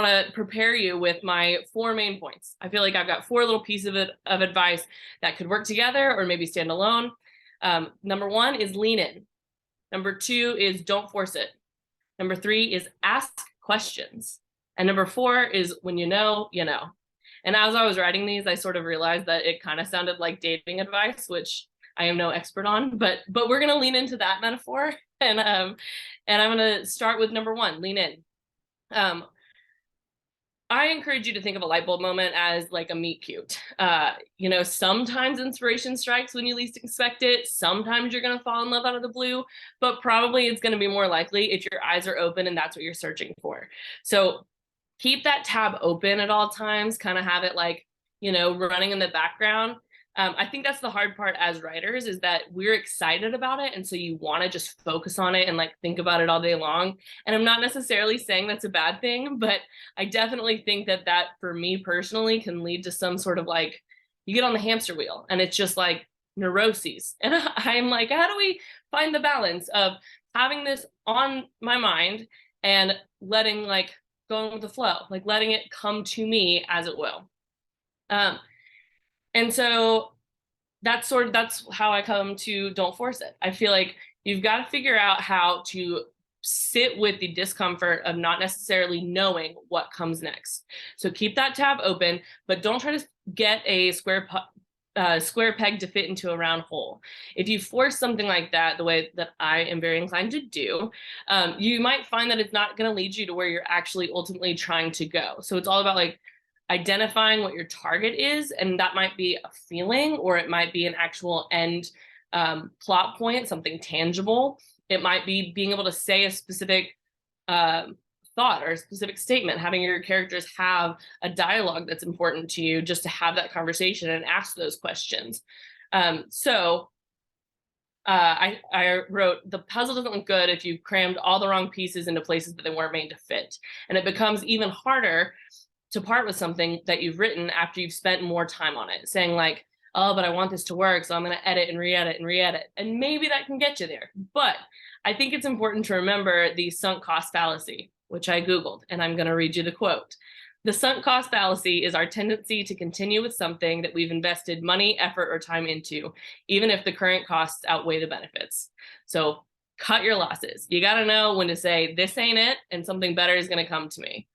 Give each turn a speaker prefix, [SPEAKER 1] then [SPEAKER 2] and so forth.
[SPEAKER 1] want to prepare you with my 4 main points. I feel like I've got 4 little pieces of advice that could work together or maybe stand alone. Number 1 is lean in. Number 2 is don't force it. Number 3 is ask questions. And number 4 is when you know, you know. And as I was writing these, I sort of realized that it kind of sounded like dating advice, which I am no expert on, but we're going to lean into that metaphor. And I'm going to start with number 1, lean in. I encourage you to think of a light bulb moment as like a meet cute. Sometimes inspiration strikes when you least expect it. Sometimes you're going to fall in love out of the blue, but probably it's going to be more likely if your eyes are open and that's what you're searching for. So keep that tab open at all times, kind of have it like, running in the background. I think that's the hard part as writers, is that we're excited about it. And so you want to just focus on it and like think about it all day long. And I'm not necessarily saying that's a bad thing, but I definitely think that for me personally can lead to some sort of like, you get on the hamster wheel and it's just like neuroses. And I'm like, how do we find the balance of having this on my mind and letting like going with the flow, like letting it come to me as it will. And so that's how I come to don't force it. I feel like you've got to figure out how to sit with the discomfort of not necessarily knowing what comes next. So keep that tab open, but don't try to get a square peg to fit into a round hole. If you force something like that, the way that I am very inclined to do, you might find that it's not going to lead you to where you're actually ultimately trying to go. So it's all about like identifying what your target is, and that might be a feeling, or it might be an actual end plot point, something tangible. It might be being able to say a specific thought or a specific statement, having your characters have a dialogue that's important to you, just to have that conversation and ask those questions. I wrote, the puzzle doesn't look good if you've crammed all the wrong pieces into places that they weren't made to fit. And it becomes even harder to part with something that you've written after you've spent more time on it, saying like, oh, but I want this to work, so I'm going to edit and re-edit and re-edit. And maybe that can get you there. But I think it's important to remember the sunk cost fallacy, which I Googled, and I'm going to read you the quote. The sunk cost fallacy is our tendency to continue with something that we've invested money, effort, or time into, even if the current costs outweigh the benefits. So cut your losses. You got to know when to say, this ain't it, and something better is going to come to me.